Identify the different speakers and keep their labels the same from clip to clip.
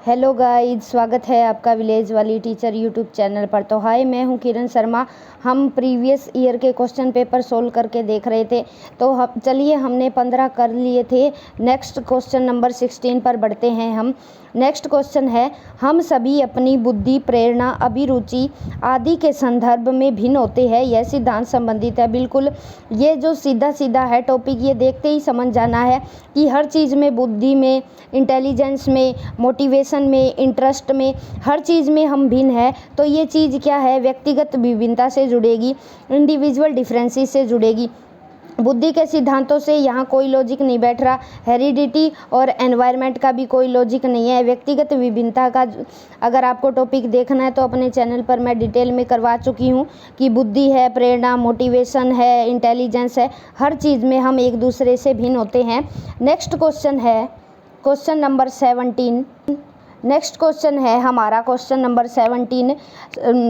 Speaker 1: Hello guys, स्वागत है आपका विलेज वाली टीचर यूट्यूब चैनल पर। तो हाय, मैं हूं किरण शर्मा। हम प्रीवियस ईयर के क्वेश्चन पेपर सोल्व करके देख रहे थे। तो चलिए, हमने 15 कर लिए थे। नेक्स्ट क्वेश्चन नंबर 16 पर बढ़ते हैं हम। नेक्स्ट क्वेश्चन है, हम सभी अपनी बुद्धि, प्रेरणा, अभिरुचि आदि के संदर्भ में भिन्न होते हैं। यह सिद्धांत संबंधित है। बिल्कुल, ये जो सीधा सीधा है टॉपिक, ये देखते ही समझ जाना है कि हर चीज़ में, बुद्धि में, इंटेलिजेंस में, मोटिवेशन में, इंटरेस्ट में, हर चीज़ में हम भिन्न है। तो ये चीज़ क्या है, व्यक्तिगत विभिन्नता से जुड़ेगी, इंडिविजुअल डिफरेंसेस से जुड़ेगी। बुद्धि के सिद्धांतों से यहाँ कोई लॉजिक नहीं बैठ रहा। हेरिडिटी और एनवायरनमेंट का भी कोई लॉजिक नहीं है। व्यक्तिगत विभिन्नता का अगर आपको टॉपिक देखना है तो अपने चैनल पर मैं डिटेल में करवा चुकी हूँ कि बुद्धि है, प्रेरणा, मोटिवेशन है, इंटेलिजेंस है, हर चीज़ में हम एक दूसरे से भिन्न होते हैं। नेक्स्ट क्वेश्चन है क्वेश्चन नंबर 17। नेक्स्ट क्वेश्चन है हमारा क्वेश्चन नंबर 17।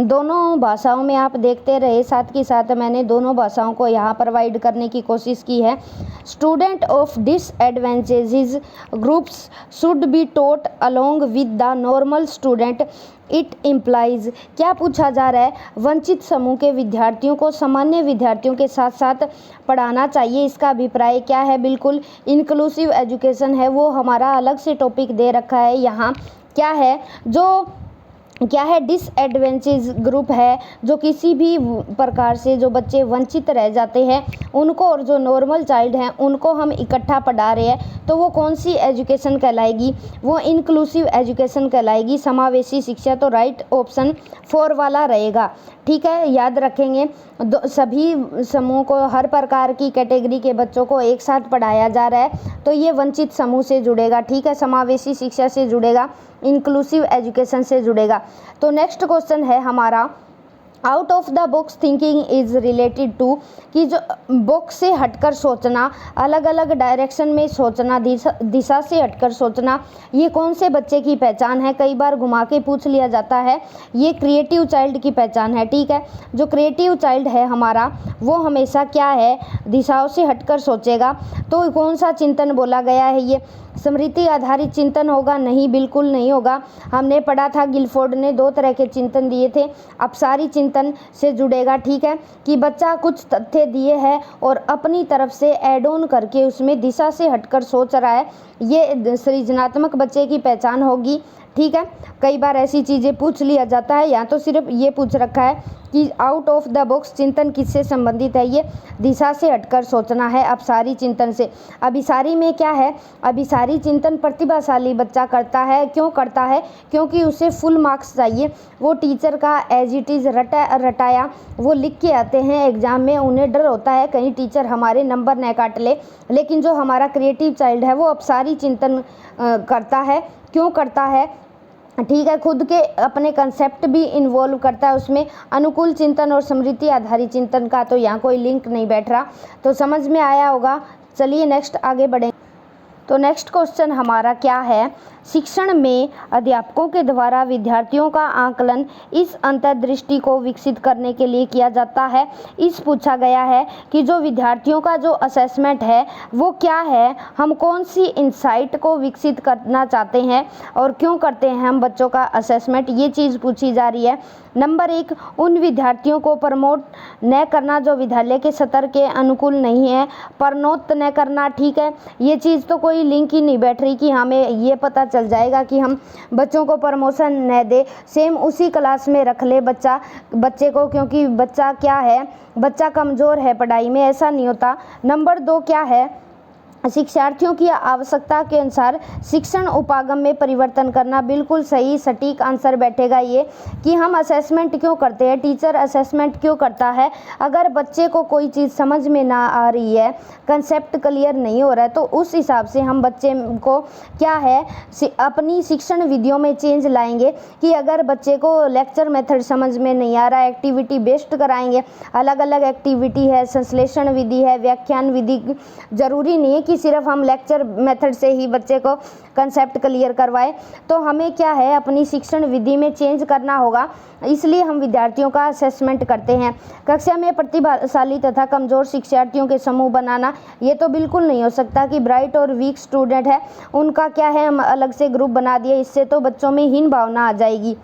Speaker 1: दोनों भाषाओं में आप देखते रहे, साथ के साथ मैंने दोनों भाषाओं को यहाँ प्रोवाइड करने की कोशिश की है। Student of disadvantages groups should be taught along with the normal student. It implies, क्या पूछा जा रहा है, वंचित समूह के विद्यार्थियों को सामान्य विद्यार्थियों के साथ साथ पढ़ाना चाहिए। इसका अभिप्राय क्या है? बिल्कुल इंक्लूसिव एजुकेशन है, वो हमारा अलग से टॉपिक दे रखा है। यहाँ क्या है, जो क्या है, डिसएडवांटेज ग्रुप है, जो किसी भी प्रकार से जो बच्चे वंचित रह जाते हैं उनको, और जो नॉर्मल चाइल्ड हैं उनको हम इकट्ठा पढ़ा रहे हैं। तो वो कौन सी एजुकेशन कहलाएगी? वो इंक्लूसिव एजुकेशन कहलाएगी, समावेशी शिक्षा। तो राइट ऑप्शन 4 वाला रहेगा। ठीक है, याद रखेंगे। सभी समूह को, हर प्रकार की कैटेगरी के बच्चों को एक साथ पढ़ाया जा रहा है, तो ये वंचित समूह से जुड़ेगा। ठीक है, समावेशी शिक्षा से जुड़ेगा, इंक्लूसिव एजुकेशन से जुड़ेगा। तो नेक्स्ट क्वेश्चन है हमारा, out of the box thinking is related to, कि जो बॉक्स से हटकर सोचना, अलग अलग डायरेक्शन में सोचना, दिशा से हटकर सोचना, ये कौन से बच्चे की पहचान है? कई बार घुमा के पूछ लिया जाता है। ये क्रिएटिव चाइल्ड की पहचान है। ठीक है, जो क्रिएटिव चाइल्ड है हमारा, वो हमेशा क्या है, दिशाओं से हटकर सोचेगा। तो कौन सा चिंतन बोला गया है? ये स्मृति आधारित चिंतन होगा? नहीं, बिल्कुल नहीं होगा। हमने पढ़ा था, गिलफोर्ड ने 2 तरह के चिंतन दिए थे। अपसारी चिंतन से जुड़ेगा। ठीक है, कि बच्चा कुछ तथ्य दिए हैं और अपनी तरफ से ऐड ऑन करके उसमें दिशा से हटकर सोच रहा है, ये सृजनात्मक बच्चे की पहचान होगी। ठीक है, कई बार ऐसी चीज़ें पूछ लिया जाता है। यहाँ तो सिर्फ ये पूछ रखा है कि आउट ऑफ द बॉक्स चिंतन किससे संबंधित है? ये दिशा से हटकर सोचना है, अपसारी चिंतन से। अभिसारी में क्या है? अभिसारी चिंतन प्रतिभाशाली बच्चा करता है। क्यों करता है? क्योंकि उसे फुल मार्क्स चाहिए। वो टीचर का एज इट इज़ रटाया वो लिख के आते हैं एग्जाम में। उन्हें डर होता है कहीं टीचर हमारे नंबर न काट ले। लेकिन जो हमारा क्रिएटिव चाइल्ड है वो अपसारी चिंतन करता है। क्यों करता है? ठीक है, खुद के अपने कंसेप्ट भी इन्वॉल्व करता है उसमें। अनुकूल चिंतन और स्मृति आधारित चिंतन का तो यहाँ कोई लिंक नहीं बैठ रहा। तो समझ में आया होगा। चलिए नेक्स्ट आगे बढ़ें। तो नेक्स्ट क्वेश्चन हमारा क्या है, शिक्षण में अध्यापकों के द्वारा विद्यार्थियों का आकलन इस अंतर्दृष्टि को विकसित करने के लिए किया जाता है। इस पूछा गया है कि जो विद्यार्थियों का जो असेसमेंट है वो क्या है, हम कौन सी इंसाइट को विकसित करना चाहते हैं और क्यों करते हैं हम बच्चों का असेसमेंट, ये चीज़ पूछी जा रही है। नंबर 1, उन विद्यार्थियों को प्रमोट न करना जो विद्यालय के स्तर के अनुकूल नहीं है, प्रोन्नत न करना। ठीक है, ये चीज़ तो कोई लिंक ही नहीं बैठ रही कि हमें ये पता चल जाएगा कि हम बच्चों को प्रमोशन न दे, सेम उसी क्लास में रख ले बच्चे को, क्योंकि बच्चा क्या है, बच्चा कमज़ोर है पढ़ाई में, ऐसा नहीं होता। नंबर 2 क्या है, शिक्षार्थियों की आवश्यकता के अनुसार शिक्षण उपागम में परिवर्तन करना। बिल्कुल सही सटीक आंसर बैठेगा ये, कि हम असेसमेंट क्यों करते हैं, टीचर असेसमेंट क्यों करता है। अगर बच्चे को कोई चीज़ समझ में ना आ रही है, कंसेप्ट क्लियर नहीं हो रहा है, तो उस हिसाब से हम बच्चे को क्या है, अपनी शिक्षण विधियों में चेंज लाएंगे। कि अगर बच्चे को लेक्चर मेथड समझ में नहीं आ रहा है, एक्टिविटी बेस्ड कराएंगे। अलग अलग एक्टिविटी है, संश्लेषण विधि है, व्याख्यान विधि। जरूरी नहीं है कि कि सिर्फ हम लेक्चर मेथड से ही बच्चे को कंसेप्ट क्लियर करवाएं। तो हमें क्या है, अपनी शिक्षण विधि में चेंज करना होगा। इसलिए हम विद्यार्थियों का असेसमेंट करते हैं। कक्षा में प्रतिभाशाली तथा कमज़ोर शिक्षार्थियों के समूह बनाना, ये तो बिल्कुल नहीं हो सकता कि ब्राइट और वीक स्टूडेंट है उनका क्या है हम अलग से ग्रुप बना दिए, इससे तो बच्चों में हीन भावना आ जाएगी।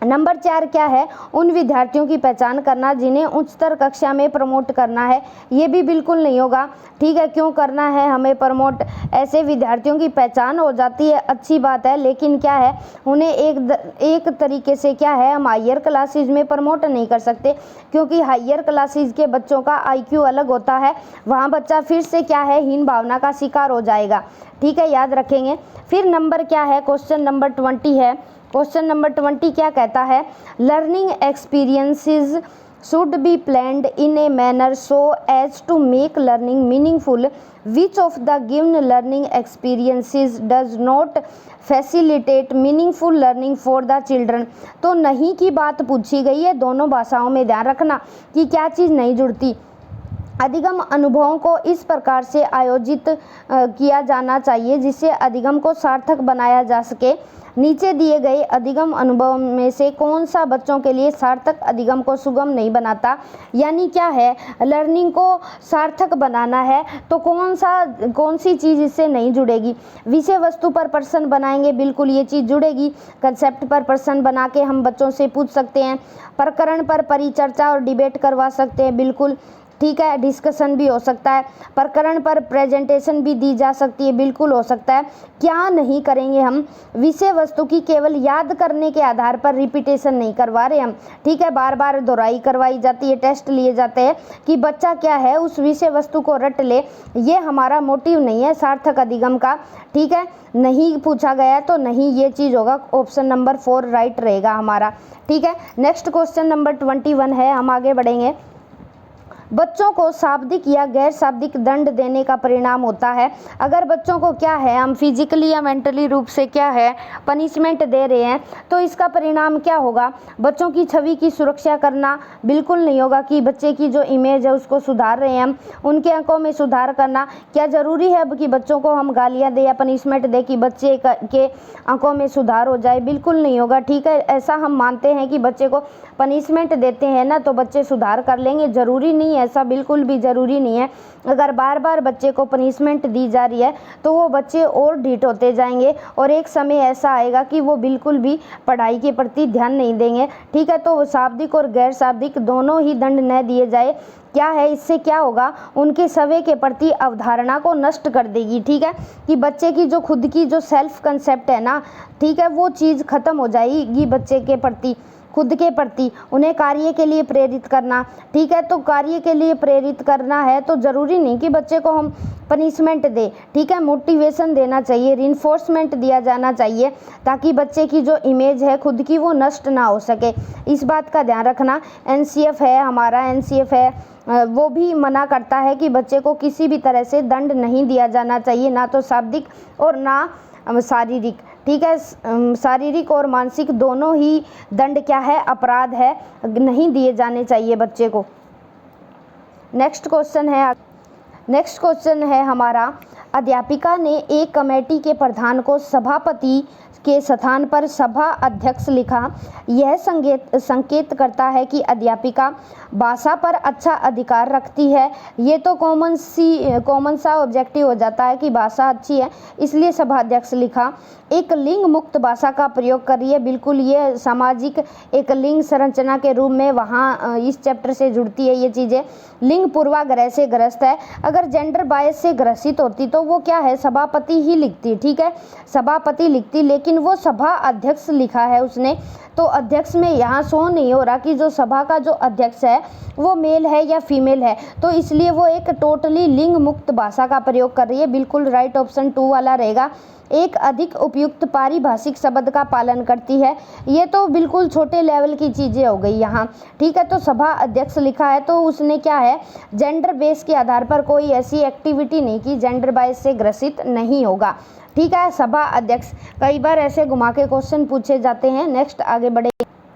Speaker 1: नंबर 4 क्या है, उन विद्यार्थियों की पहचान करना जिन्हें उच्चतर कक्षा में प्रमोट करना है, ये भी बिल्कुल नहीं होगा। ठीक है, क्यों करना है हमें प्रमोट, ऐसे विद्यार्थियों की पहचान हो जाती है, अच्छी बात है, लेकिन क्या है उन्हें एक तरीके से क्या है हम हायर क्लासेज में प्रमोट नहीं कर सकते, क्योंकि हायर क्लासेज के बच्चों का IQ अलग होता है, वहाँ बच्चा फिर से क्या है हीन भावना का शिकार हो जाएगा। ठीक है, याद रखेंगे। फिर नंबर क्या है, क्वेश्चन नंबर 20 है। क्वेश्चन नंबर 20 क्या कहता है, learning experiences should be planned in a manner so as to make learning meaningful, which of the given learning experiences does not facilitate meaningful learning for the children. तो नहीं की बात पूछी गई है, दोनों भाषाओं में ध्यान रखना कि क्या चीज़ नहीं जुड़ती। अधिगम अनुभवों को इस प्रकार से आयोजित किया जाना चाहिए जिससे अधिगम को सार्थक बनाया जा सके। नीचे दिए गए अधिगम अनुभव में से कौन सा बच्चों के लिए सार्थक अधिगम को सुगम नहीं बनाता, यानी क्या है लर्निंग को सार्थक बनाना है तो कौन सी चीज़ इससे नहीं जुड़ेगी। विषय वस्तु पर प्रश्न बनाएंगे, बिल्कुल ये चीज़ जुड़ेगी। कंसेप्ट पर प्रश्न बना के हम बच्चों से पूछ सकते हैं। प्रकरण पर परिचर्चा और डिबेट करवा सकते हैं, बिल्कुल ठीक है, डिस्कशन भी हो सकता है। प्रकरण पर प्रेजेंटेशन भी दी जा सकती है, बिल्कुल हो सकता है। क्या नहीं करेंगे हम, विषय वस्तु की केवल याद करने के आधार पर रिपीटेशन नहीं करवा रहे हम। ठीक है, बार बार दोहराई करवाई जाती है, टेस्ट लिए जाते हैं कि बच्चा क्या है उस विषय वस्तु को रट ले, ये हमारा मोटिव नहीं है सार्थक अधिगम का। ठीक है, नहीं पूछा गया तो नहीं, ये चीज़ होगा। ऑप्शन नंबर 4 राइट रहेगा हमारा। ठीक है, नेक्स्ट क्वेश्चन नंबर 21 है, हम आगे बढ़ेंगे। बच्चों को शाब्दिक या गैर शाब्दिक दंड देने का परिणाम होता है। अगर बच्चों को क्या है हम फिजिकली या मेंटली रूप से क्या है पनिशमेंट दे रहे हैं तो इसका परिणाम क्या होगा, बच्चों की छवि की सुरक्षा करना बिल्कुल नहीं होगा कि बच्चे की जो इमेज है उसको सुधार रहे हैं हम, उनके अंकों में सुधार करना। क्या ज़रूरी है कि बच्चों को हम गालियाँ दें या पनिशमेंट दें कि बच्चे के अंकों में सुधार हो जाए, बिल्कुल नहीं होगा। ठीक है, ऐसा हम मानते हैं कि बच्चे को पनिशमेंट देते हैं ना तो बच्चे सुधार कर लेंगे, ज़रूरी नहीं है, ऐसा बिल्कुल भी ज़रूरी नहीं है। अगर बार बार बच्चे को पनिशमेंट दी जा रही है तो वो बच्चे और ढीठ होते जाएंगे और एक समय ऐसा आएगा कि वो बिल्कुल भी पढ़ाई के प्रति ध्यान नहीं देंगे। ठीक है, तो शाब्दिक और गैर शाब्दिक दोनों ही दंड न दिए जाए। क्या है इससे क्या होगा, उनके स्वयं के प्रति अवधारणा को नष्ट कर देगी। ठीक है, कि बच्चे की जो खुद की जो सेल्फ कंसेप्ट है ना, ठीक है, वो चीज़ खत्म हो जाएगी बच्चे के प्रति, खुद के प्रति। उन्हें कार्य के लिए प्रेरित करना, ठीक है, तो कार्य के लिए प्रेरित करना है तो ज़रूरी नहीं कि बच्चे को हम पनिशमेंट दें। ठीक है, मोटिवेशन देना चाहिए, रिइंफोर्समेंट दिया जाना चाहिए ताकि बच्चे की जो इमेज है खुद की वो नष्ट ना हो सके। इस बात का ध्यान रखना। NCF है हमारा, NCF है वो भी मना करता है कि बच्चे को किसी भी तरह से दंड नहीं दिया जाना चाहिए, ना तो शाब्दिक और ना शारीरिक। ठीक है, शारीरिक और मानसिक दोनों ही दंड क्या है अपराध है, नहीं दिए जाने चाहिए बच्चे को। नेक्स्ट क्वेश्चन है हमारा, अध्यापिका ने एक कमेटी के प्रधान को सभापति के स्थान पर सभा अध्यक्ष लिखा। यह संकेत करता है कि अध्यापिका भाषा पर अच्छा अधिकार रखती है। ये तो कॉमन सा ऑब्जेक्टिव हो जाता है कि भाषा अच्छी है इसलिए सभा अध्यक्ष लिखा। एक लिंग मुक्त भाषा का प्रयोग करिए, बिल्कुल ये सामाजिक एक लिंग संरचना के रूप में वहाँ इस चैप्टर से जुड़ती है ये चीज़ें। लिंग पूर्वाग्रह से ग्रस्त है, अगर जेंडर बायस से ग्रसित होती तो वो क्या है सभापति ही लिखती। ठीक है, सभापति लिखती, लेकिन वो सभा अध्यक्ष लिखा है उसने, तो अध्यक्ष में यहाँ शो नहीं हो रहा कि जो सभा का जो अध्यक्ष है वो मेल है या फीमेल है, तो इसलिए वो एक टोटली लिंग मुक्त भाषा का प्रयोग कर रही है। बिल्कुल राइट ऑप्शन 2 वाला रहेगा। एक अधिक उपयुक्त पारिभाषिक शब्द का पालन करती है, ये तो बिल्कुल छोटे लेवल की चीज़ें हो गई यहाँ। ठीक है, तो सभा अध्यक्ष लिखा है तो उसने क्या है जेंडर बेस के आधार पर कोई ऐसी एक्टिविटी नहीं की, जेंडर बायस से ग्रसित नहीं होगा। ठीक है, सभा अध्यक्ष, कई बार ऐसे घुमा के क्वेश्चन पूछे जाते हैं। नेक्स्ट आगे बढ़े।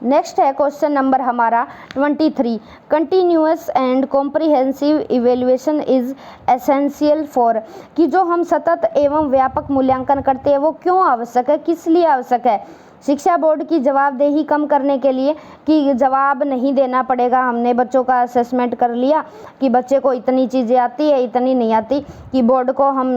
Speaker 1: नेक्स्ट है क्वेश्चन नंबर हमारा 23, continuous and comprehensive evaluation is essential for, कि जो हम सतत एवं व्यापक मूल्यांकन करते हैं वो क्यों आवश्यक है, किस लिए आवश्यक है। शिक्षा बोर्ड की जवाबदेही कम करने के लिए कि जवाब नहीं देना पड़ेगा, हमने बच्चों का असेसमेंट कर लिया कि बच्चे को इतनी चीज़ें आती है इतनी नहीं आती, कि बोर्ड को हम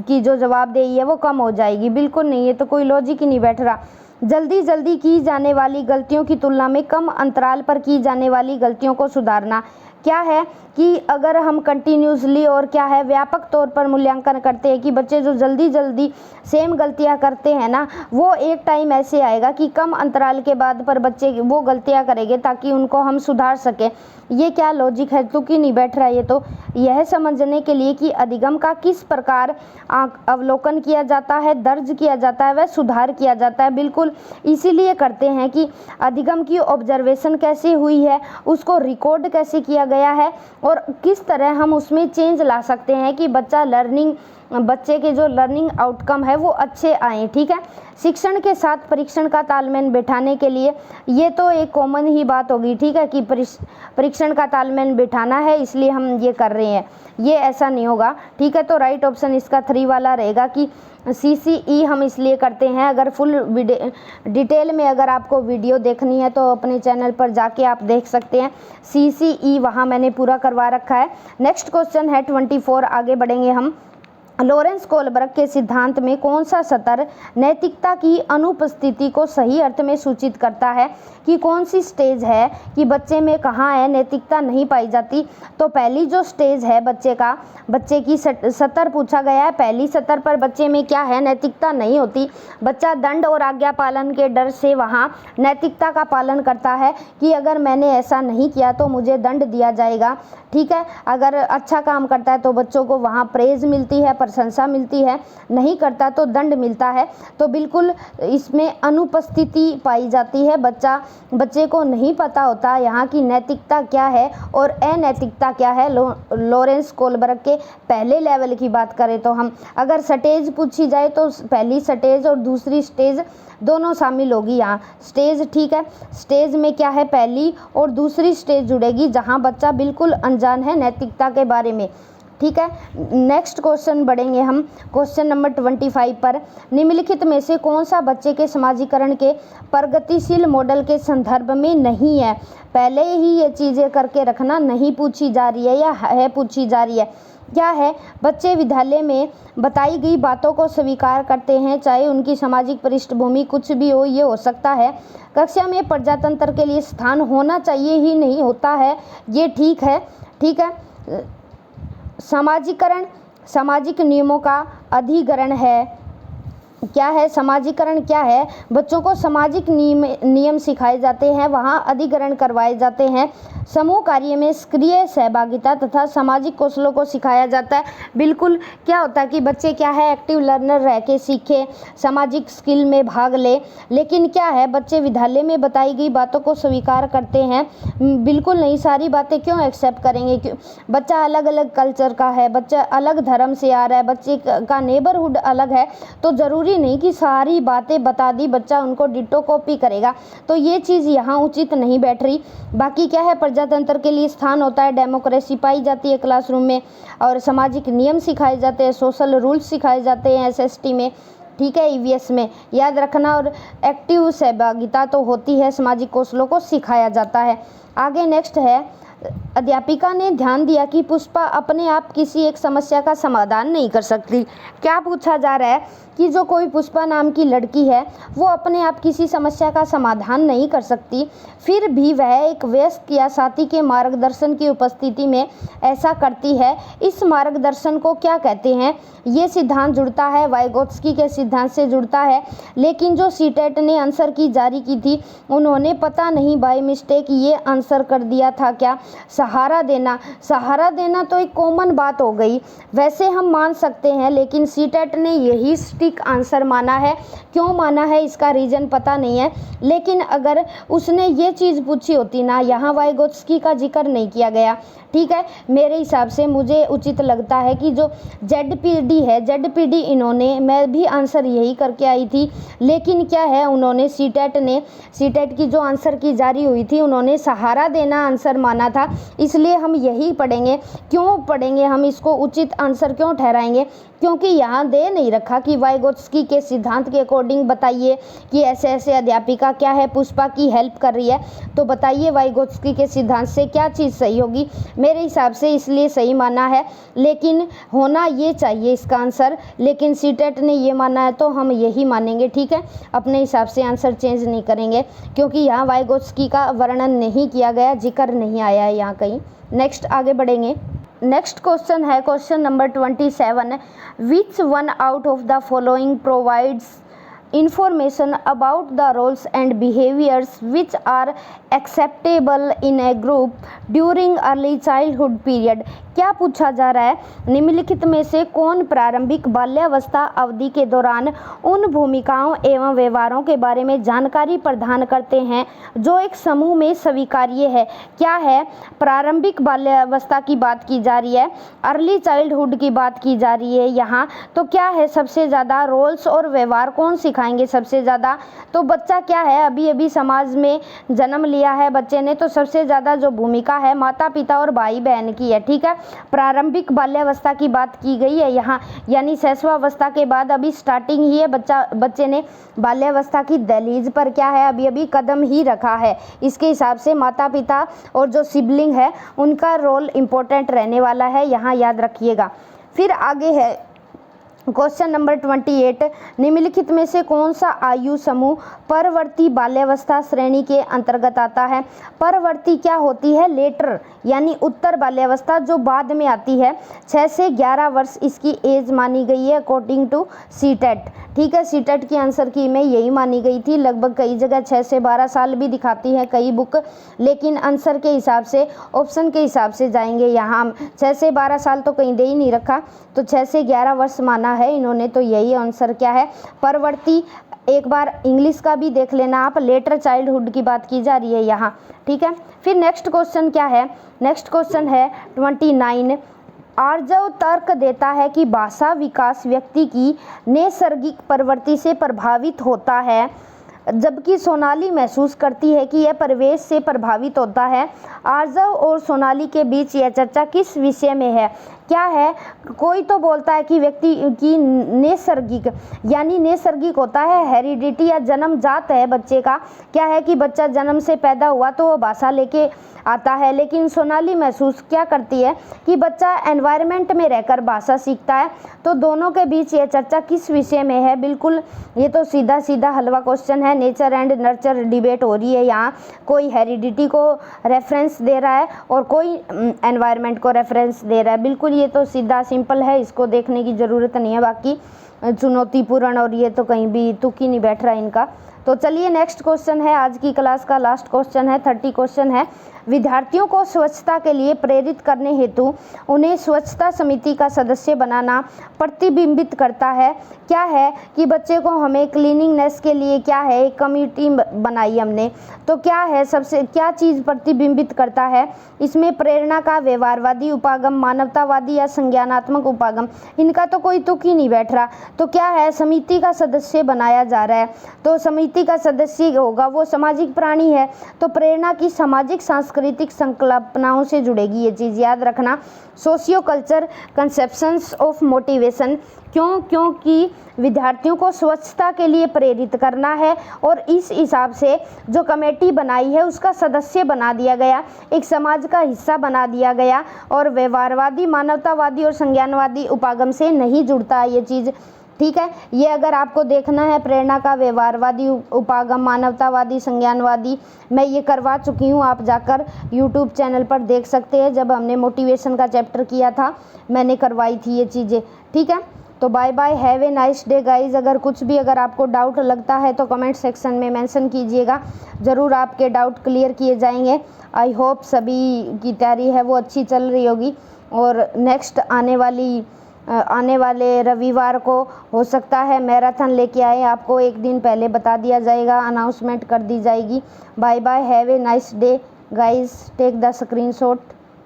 Speaker 1: की जो जवाबदेही है वो कम हो जाएगी, बिल्कुल नहीं, ये तो कोई लॉजिक ही नहीं बैठ रहा। जल्दी जल्दी की जाने वाली गलतियों की तुलना में कम अंतराल पर की जाने वाली गलतियों को सुधारना। क्या है कि अगर हम कंटिन्यूसली और क्या है व्यापक तौर पर मूल्यांकन करते हैं कि बच्चे जो जल्दी जल्दी सेम गलतियां करते हैं ना, वो एक टाइम ऐसे आएगा कि कम अंतराल के बाद पर बच्चे वो गलतियां करेंगे ताकि उनको हम सुधार सकें। ये क्या लॉजिक है, तुकी नहीं बैठ रहा है ये तो। यह समझने के लिए कि अधिगम का किस प्रकार अवलोकन किया जाता है, दर्ज किया जाता है, वह सुधार किया जाता है, बिल्कुल इसीलिए करते हैं कि अधिगम की ऑब्जर्वेशन कैसे हुई है, उसको रिकॉर्ड कैसे किया गया है और किस तरह हम उसमें चेंज ला सकते हैं कि बच्चे के जो लर्निंग आउटकम है वो अच्छे आए। ठीक है, शिक्षण के साथ परीक्षण का तालमेल बिठाने के लिए ये तो एक कॉमन ही बात होगी। ठीक है कि परीक्षण का तालमेल बिठाना है इसलिए हम ये कर रहे हैं, ये ऐसा नहीं होगा। ठीक है, तो राइट ऑप्शन इसका 3 वाला रहेगा कि CCE हम इसलिए करते हैं। अगर फुल डिटेल में अगर आपको वीडियो देखनी है तो अपने चैनल पर जाके आप देख सकते हैं, CCE वहाँ मैंने पूरा करवा रखा है। नेक्स्ट क्वेश्चन है 24, आगे बढ़ेंगे हम। लॉरेंस कोलबर्ग के सिद्धांत में कौन सा सतर नैतिकता की अनुपस्थिति को सही अर्थ में सूचित करता है, कि कौन सी स्टेज है कि बच्चे में कहाँ है नैतिकता नहीं पाई जाती। तो पहली जो स्टेज है बच्चे की सतर पूछा गया है, पहली सतर पर बच्चे में क्या है नैतिकता नहीं होती। बच्चा दंड और आज्ञा पालन के डर से वहाँ नैतिकता का पालन करता है कि अगर मैंने ऐसा नहीं किया तो मुझे दंड दिया जाएगा। ठीक है, अगर अच्छा काम करता है तो बच्चों को वहाँ प्रेज मिलती है, प्रशंसा मिलती है, नहीं करता तो दंड मिलता है। तो बिल्कुल इसमें अनुपस्थिति पाई जाती है, बच्चे को नहीं पता होता यहाँ की नैतिकता क्या है और अनैतिकता क्या है। लॉरेंस कोलबर्ग के पहले लेवल की बात करें तो हम अगर स्टेज पूछी जाए तो पहली स्टेज और दूसरी स्टेज दोनों शामिल होगी यहाँ स्टेज। ठीक है, स्टेज में क्या है पहली और दूसरी स्टेज जुड़ेगी जहाँ बच्चा बिल्कुल अनजान है नैतिकता के बारे में। ठीक है, नेक्स्ट क्वेश्चन बढ़ेंगे हम क्वेश्चन नंबर 25 पर। निम्नलिखित में से कौन सा बच्चे के समाजीकरण के प्रगतिशील मॉडल के संदर्भ में नहीं है। पहले ही ये चीज़ें करके रखना, नहीं पूछी जा रही है या है पूछी जा रही है। क्या है, बच्चे विद्यालय में बताई गई बातों को स्वीकार करते हैं चाहे उनकी सामाजिक पृष्ठभूमि कुछ भी हो। ये हो सकता है कक्षा में प्रजातंत्र के लिए स्थान होना चाहिए ही नहीं होता है, ये ठीक है। ठीक है, समाजीकरण सामाजिक नियमों का अधिग्रहण है। क्या है समाजीकरण, क्या है बच्चों को सामाजिक नियम सिखाए जाते हैं, वहाँ अधिग्रहण करवाए जाते हैं। समूह कार्य में सक्रिय सहभागिता तथा सामाजिक कौशलों को सिखाया जाता है। बिल्कुल क्या होता है कि बच्चे क्या है एक्टिव लर्नर रह के सीखे, सामाजिक स्किल में भाग ले। लेकिन क्या है बच्चे विद्यालय में बताई गई बातों को स्वीकार करते हैं, बिल्कुल नहीं। सारी बातें क्यों एक्सेप्ट करेंगे, क्यों? बच्चा अलग अलग कल्चर का है, बच्चा अलग धर्म से आ रहा है, बच्चे का नेबरहुड अलग है, तो ज़रूरी नहीं कि सारी बातें बता दी बच्चा उनको डिट्टो कॉपी करेगा। तो ये चीज़ यहाँ उचित नहीं बैठ रही। बाकी क्या है प्रजातंत्र के लिए स्थान होता है, डेमोक्रेसी पाई जाती है क्लासरूम में और सामाजिक नियम सिखाए जाते हैं, सोशल रूल्स सिखाए जाते हैं SST में। ठीक है, EVS में याद रखना। और एक्टिव सहभागिता तो होती है, सामाजिक कौशलों को सिखाया जाता है। आगे नेक्स्ट है, अध्यापिका ने ध्यान दिया कि पुष्पा अपने आप किसी एक समस्या का समाधान नहीं कर सकती। क्या पूछा जा रहा है कि जो कोई पुष्पा नाम की लड़की है वो अपने आप किसी समस्या का समाधान नहीं कर सकती, फिर भी वह एक वयस्क या साथी के मार्गदर्शन की उपस्थिति में ऐसा करती है। इस मार्गदर्शन को क्या कहते हैं। ये सिद्धांत जुड़ता है वाइगोत्स्की के सिद्धांत से जुड़ता है, लेकिन जो सीटेट ने आंसर की जारी की थी उन्होंने पता नहीं बाय मिस्टेक ये आंसर कर दिया था। क्या सहारा देना तो एक कॉमन बात हो गई, वैसे हम मान सकते हैं, लेकिन सीटेट ने यही स्टिक आंसर माना है। क्यों माना है इसका रीज़न पता नहीं है, लेकिन अगर उसने ये चीज़ पूछी होती ना, यहाँ वाइगोत्स्की का जिक्र नहीं किया गया। ठीक है। मेरे हिसाब से मुझे उचित लगता है कि जो ZPD है, ZPD इन्होंने, मैं भी आंसर यही करके आई थी, लेकिन क्या है उन्होंने सीटेट की जो आंसर की जारी हुई थी उन्होंने सहारा देना आंसर माना था, इसलिए हम यही पढ़ेंगे। क्यों पढ़ेंगे हम इसको, उचित आंसर क्यों ठहराएंगे, क्योंकि यहाँ दे नहीं रखा कि वाइगोत्स्की के सिद्धांत के अकॉर्डिंग बताइए कि ऐसे ऐसे अध्यापिका क्या है पुष्पा की हेल्प कर रही है, तो बताइए वाइगोत्स्की के सिद्धांत से क्या चीज़ सही होगी। मेरे हिसाब से इसलिए सही माना है, लेकिन होना ये चाहिए इसका आंसर, लेकिन सीटेट ने ये माना है तो हम यही मानेंगे, ठीक है। अपने हिसाब से आंसर चेंज नहीं करेंगे, क्योंकि यहाँ वाइगोत्स्की का वर्णन नहीं किया गया, जिक्र नहीं आया है यहाँ कहीं। नेक्स्ट आगे बढ़ेंगे। नेक्स्ट क्वेश्चन है question number 27। Which one out of the following provides information about the roles and behaviors which are acceptable in a group during early childhood period। क्या पूछा जा रहा है, निम्नलिखित में से कौन प्रारंभिक बाल्यावस्था अवधि के दौरान उन भूमिकाओं एवं व्यवहारों के बारे में जानकारी प्रदान करते हैं जो एक समूह में स्वीकार्य है। क्या है, प्रारंभिक बाल्यावस्था की बात की जा रही है, अर्ली चाइल्डहुड की बात की जा रही है यहाँ, तो क्या है सबसे ज़्यादा रोल्स और व्यवहार कौन सिखाएंगे सबसे ज़्यादा, तो बच्चा क्या है अभी अभी समाज में जन्म लिया है बच्चे ने, तो सबसे ज़्यादा जो भूमिका है माता पिता और भाई बहन की है, ठीक है। प्रारंभिक बाल्यावस्था की बात की गई है यहाँ, यानी शैशवावस्था के बाद अभी स्टार्टिंग ही है, बच्चे ने बाल्यावस्था की दहलीज पर क्या है अभी अभी कदम ही रखा है। इसके हिसाब से माता पिता और जो सिबलिंग है उनका रोल इम्पोर्टेंट रहने वाला है, यहाँ याद रखिएगा। फिर आगे है क्वेश्चन नंबर 28। निम्नलिखित में से कौन सा आयु समूह परवर्ती बाल्यावस्था श्रेणी के अंतर्गत आता है। परवर्ती क्या होती है, लेटर यानी उत्तर बाल्यावस्था जो बाद में आती है। 6 से 11 वर्ष इसकी एज मानी गई है अकॉर्डिंग टू सीटेट, ठीक है। सीटेट की आंसर की में यही मानी गई थी, लगभग कई जगह 6 से 12 साल भी दिखाती है कई बुक, लेकिन आंसर के हिसाब से ऑप्शन के हिसाब से जाएंगे यहाँ हम। 6 से 12 साल तो कहीं दे ही नहीं रखा, तो 6 से 11 वर्ष माना है इन्होंने, तो यही आंसर क्या है परवर्ती। एक बार इंग्लिश का भी देख लेना आप, लेटर चाइल्डहुड की बात की जा रही है यहाँ, ठीक है। फिर नेक्स्ट क्वेश्चन क्या है, नेक्स्ट क्वेश्चन है 29। आर्जव तर्क देता है कि भाषा विकास व्यक्ति की नैसर्गिक प्रवृत्ति से प्रभावित होता है, जबकि सोनाली महसूस करती है कि यह परिवेश से प्रभावित होता है। आर्जव और सोनाली के बीच यह चर्चा किस विषय में है। क्या है, कोई तो बोलता है कि व्यक्ति की नैसर्गिक यानी नैसर्गिक होता है हेरिडिटी या जन्मजात है बच्चे का, क्या है कि बच्चा जन्म से पैदा हुआ तो वो भाषा लेके आता है, लेकिन सोनाली महसूस क्या करती है कि बच्चा एनवायरनमेंट में रहकर भाषा सीखता है। तो दोनों के बीच यह चर्चा किस विषय में है, बिल्कुल ये तो सीधा सीधा हलवा क्वेश्चन है, नेचर एंड नर्चर डिबेट हो रही है यहाँ। कोई हेरिडिटी को रेफरेंस दे रहा है और कोई एनवायरनमेंट को रेफरेंस दे रहा है, बिल्कुल ये तो सीधा सिंपल है, इसको देखने की ज़रूरत नहीं है। बाकी चुनौतीपूर्ण और ये तो कहीं भी तुक ही नहीं बैठ रहा इनका। तो चलिए नेक्स्ट क्वेश्चन है, आज की क्लास का लास्ट क्वेश्चन है, 30 क्वेश्चन है। विद्यार्थियों को स्वच्छता के लिए प्रेरित करने हेतु उन्हें स्वच्छता समिति का सदस्य बनाना प्रतिबिंबित करता है। क्या है कि बच्चे को हमें क्लीनिंगनेस के लिए क्या है एक कमेटी बनाई हमने, तो क्या है सबसे क्या चीज़ प्रतिबिंबित करता है इसमें, प्रेरणा का व्यवहारवादी उपागम, मानवतावादी या संज्ञानात्मक उपागम, इनका तो कोई तुक ही नहीं बैठ रहा। तो क्या है समिति का सदस्य बनाया जा रहा है, तो समिति का सदस्य होगा वो सामाजिक प्राणी है, तो प्रेरणा की सामाजिक सांस्कृतिक संकल्पनाओं से जुड़ेगी, ये चीज़ याद रखना। Socio culture conceptions of motivation, क्योंकि विद्यार्थियों को स्वच्छता के लिए प्रेरित करना है और इस हिसाब से जो कमेटी बनाई है उसका सदस्य बना दिया गया, एक समाज का हिस्सा बना दिया गया, और व्यवहारवादी, मानवतावादी और संज्ञानवादी उपागम से नहीं जुड़ता ये चीज़, ठीक है। ये अगर आपको देखना है प्रेरणा का व्यवहारवादी उपागम, मानवतावादी, संज्ञानवादी, मैं ये करवा चुकी हूँ, आप जाकर YouTube चैनल पर देख सकते हैं। जब हमने मोटिवेशन का चैप्टर किया था मैंने करवाई थी ये चीज़ें, ठीक है। तो bye bye, have a nice day guys. अगर आपको डाउट लगता है तो कमेंट सेक्शन में मेंशन कीजिएगा, ज़रूर आपके डाउट क्लियर किए जाएंगे। आई होप सभी की तैयारी है वो अच्छी चल रही होगी, और नेक्स्ट आने वाले रविवार को हो सकता है मैराथन लेके आए, आपको एक दिन पहले बता दिया जाएगा, अनाउंसमेंट कर दी जाएगी। Bye bye, have a nice day guys, take the screenshot.